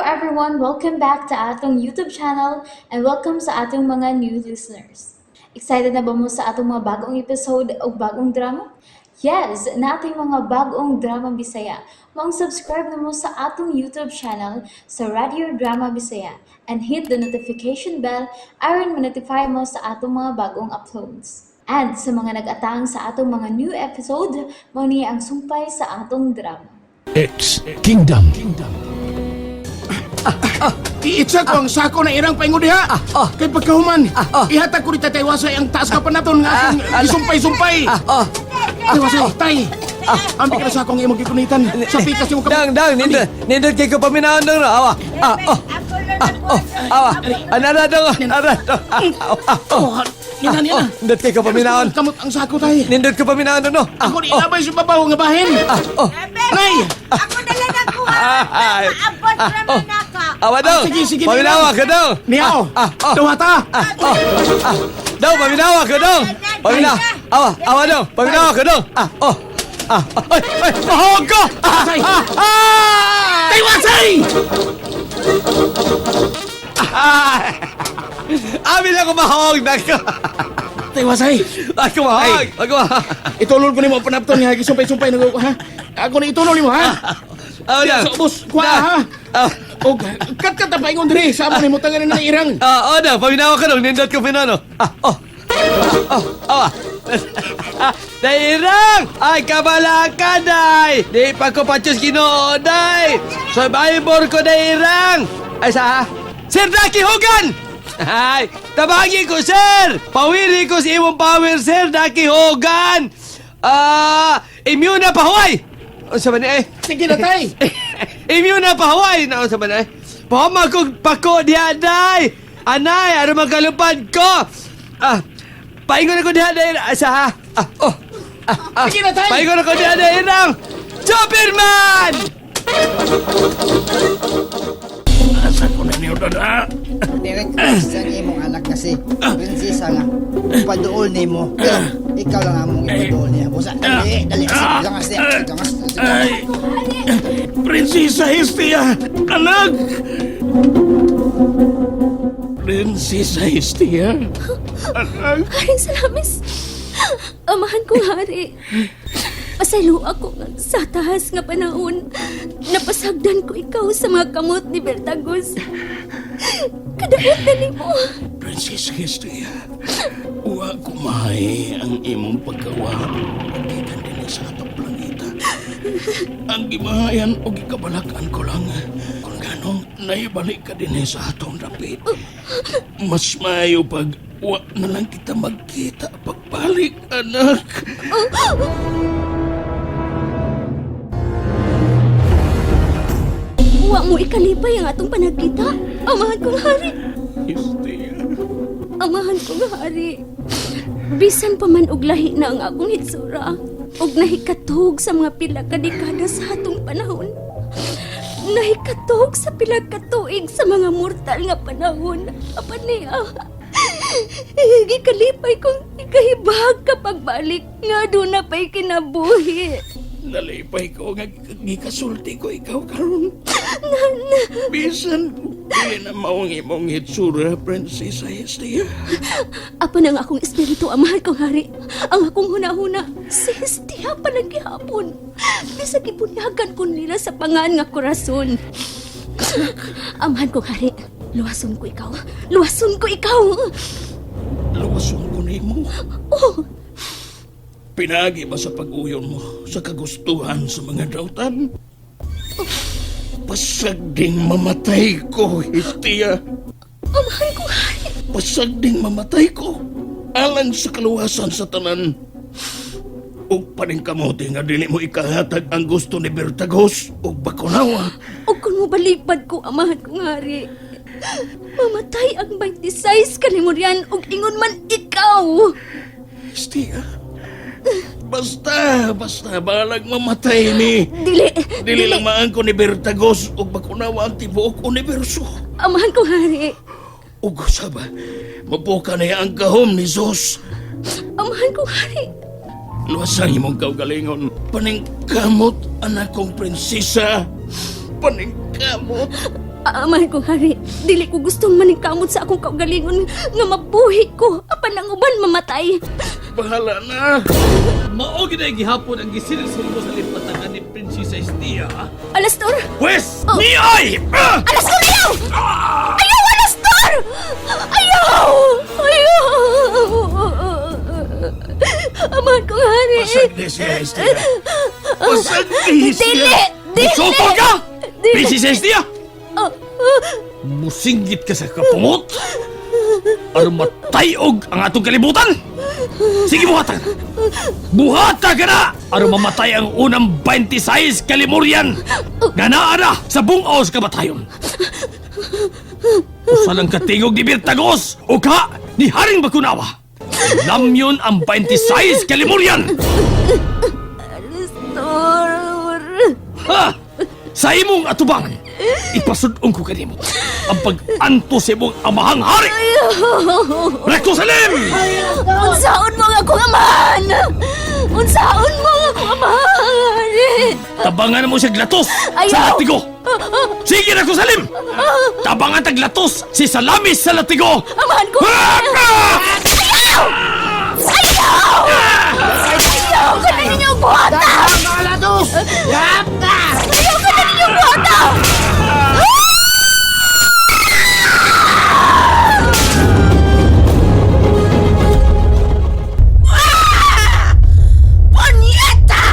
everyone! Welcome back to atong YouTube channel and welcome sa atong mga new listeners. Excited na ba mo sa atong mga bagong episode o bagong drama? Yes, na ating mga bagong drama Bisaya. Subscribe na mo sa atong YouTube channel sa Radio Drama Bisaya and hit the notification bell aron ma-notify mo sa atong mga bagong uploads. And sa mga nag-atang sa atong mga new episode, mo niya ang sumpay sa atong drama. X Kingdom. Iitsa ko ang sako na irang paingon diha. Kay pagkahuman, ihatag ko ni Tatay Wasay ang taas ka pa naton nga akong isumpay-sumpay. Tatay Wasay, tay. Ambi ka na sa akong imong gikunitan. Sa pikas yung Dang, nindot kay ko paminaon dong no. Awa. Awa. Anara dong. Nina. Nindot kay ko paminaon. Kamot ang sako, tay. Nindot ko paminaon dong no. Ako ni ilabay sa babaw nga bahin. Nay! Ako na lang nakuha. Maabot naman ako. Awa dong. Sige, Paminawa ka dong. Niyaw! Duwata! Dong, paminawa ka dong. Awa dong. Paminawa ka dong. Ay, mahawag ko! Tay Wasay! Amin ako mahawag na ka. Tay Wasay! Ako mahawag. Itulol ko ni mo panapton nga gisumpay-sumpay na ko, ha? Ako na itulol ni mo, ha? Awa Sa dong. ubos, kuha, ha? O, kat na paingon diri, sama ni mo tanganin na irang. Oo na, paminawa ka dong. Nindot ko pinano. Awa. Dairang! Ay, kabala ka, day! Di pa ko patyos ginoo, day! Survivor ko, dairang! Ay, sa Sir Daki Hogan! Ay, tabagi ko, sir! Pawiri ko si imong power, Sir Daki Hogan! Immune na pahuay! O sa mani, Sige na, tay! Immune na pahuay! Na, o sa mani, pahama kong pako diha, day! Anay, ano magkalupad ko? Paingon ako diha, day! Asa, Sige na, tay! paingon ako diha, day, ng Superman! Asa ko na niyo, dada? Direct sa imong anak kasi prinsesa nga ipaduol nimo pero ikaw lang among ipaduol niya busa dali langas niya Ay! Prinsesa Hestia! Anak! Prinsesa Hestia! Anak! Haring Salamis. Amahan ko, hari. Pasaylo ako nga sa tahas nga panahon. Napasagdan ko ikaw sa mga kamot ni Bertagos. Kadamot na ni mo. Prinsesa Hestia, uwa kumahay ang imong paggawa pagkikan din sa atong planeta. Ang gimahayan o gikabalakan ko lang kung ganong naibalik ka din sa atong dapit. Mas mayo pag uwa na lang kita magkita pagbalik, anak. Wa mo ikalipay ang atong panagkita. Amahan ko, hari. Hestia. Amahan ko, hari. Bisan pa man og lahi na ang akong hitsura. Og nahikatog sa mga pila ka dekada sa atong panahon. Nahikatog sa pila ka tuig sa mga mortal nga panahon. Apa niya? Gikalipay kong ikahibag kapag balik nga doon na pa'y kinabuhi. Nalipay ko nga gikasulti ko ikaw karon. Bisan di na maong imong hitsura, Prinsesa Hestia. Apa na nga akong espiritu, amahan kong hari. Ang akong huna-huna, si Hestia pa naghihapon. Bisa gibunyagan ko nila sa pangan nga korason. Amahan kong hari, luwason ko ikaw. Luwason ko ikaw. Luwason ko nimo. Oh, Pinagi ba sa pag-uyon mo sa kagustuhan sa mga dautan? Pasag ding mamatay ko, Hestia. amahan kong hari. Pasag ding mamatay ko. Alang sa kaluwasan sa tanan. Ug paning kamote nga dili mo ikahatag ang gusto ni Bertagos ug Bakunawa. O kung mo balipad ko, amahan kong hari. Mamatay ang 26 kalimuryan ug ingon man ikaw. Hestia. Basta balag mamatay ni. Dili lang maangko ni Bertagos ug Bakunawa ang tibuok universo. Amahan kong hari. Ug saba, mabuka na ang kahom ni Zeus. Amahan kong hari. Luwasan imong kaugalingon. Paningkamot, anak kong prinsesa. Paningkamot. kamot. Amahan kong hari, dili ko gustong maningkamot sa akong kaugalingon nga mabuhi ko, apan ang uban mamatay. Bahala na. Mao gid ay gihapon ang gisilsil mo sa lipatan ni Prinsesa Estia. Alastor! Wes, Oh. niay! Alastor, ayaw! Ayaw, Alastor! Ayaw! Ayaw! Amahan kong hari. Pasagdi siya, Estia. Pasagdi siya. Dili! Dili! Musoko ka! Dili! Prinsesa Estia! Oh, Musinggit ka sa kapumot? Aron matayog ang atong kalibutan? Sige, buhatan! Buhata ka na! Aron mamatay ang unang 26 kalimuryan nga naa na sa bungaw sa kabatayon. Usa lang katingog ni Birtagos o ka ni Haring Bakunawa. Lamyon ang 26 kalimuryan! Alastor! Ha! Sa imong atubangan, ipasudong ko kanimo ang pag-anto sa imong amahang hari! Recto Salim! Unsaon mo nga akong amahan! Unsaon mo nga akong amahan! Tabangan mo siya glatos Ayaw! sa latigo! Sige, Recto Salim! Tabangan taglatos si Salamis sa latigo! Amahan ko! Ayaw! Ayaw ka na ninyong buhata! Mga lados! Yap ka! Ayaw ka na ninyong buhata! Ponyeta!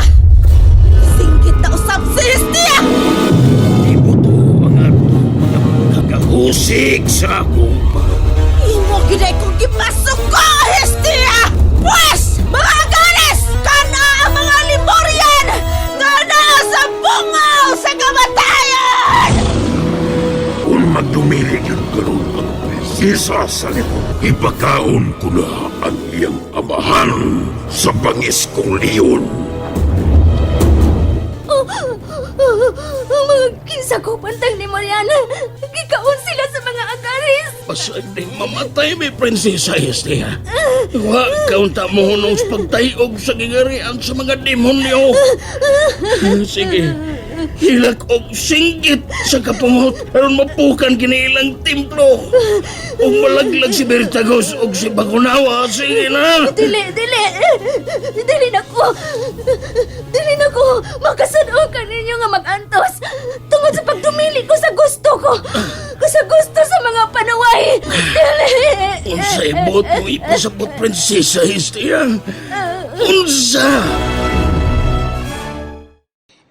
Singgit na usap si Hestia! Imo to mga kagahusik sa akong Imo ginay kong gipasok ko, Hestia! Pwes! Mga agares! Kana ang mga Limorian! Nga naa sa bungaw sa kamatayan! Kung magdumili yun karon ang prinsesa sa libon, ipakaon ko na ang iyang amahan sa bangis kong leon. Ang mga kinsakupan tang Limorian, gikaon sila sa mga agares! pasagding mamatay may Prinsesa Estia. Wa kaunta mo hunong sa pagtayog sa gingarian sa mga demonyo. Sige, hilak og singgit sa kapumot aron mapukan kinilang templo. Ug malaglag si Bertagos ug si Bakunawa. Sige na. Dili na ko! Dili na ko! Makasunod ka ninyo nga mag-antos! Tungod sa pagdumili ko sa gusto ko! Sa gusto sa mga panaway! Dili! Unsa ibot mo ipasabot Prinsesa Estia? Unsa?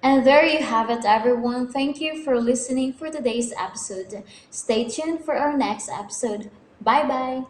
And there you have it, everyone. Thank you for listening for today's episode. Stay tuned for our next episode. Bye bye.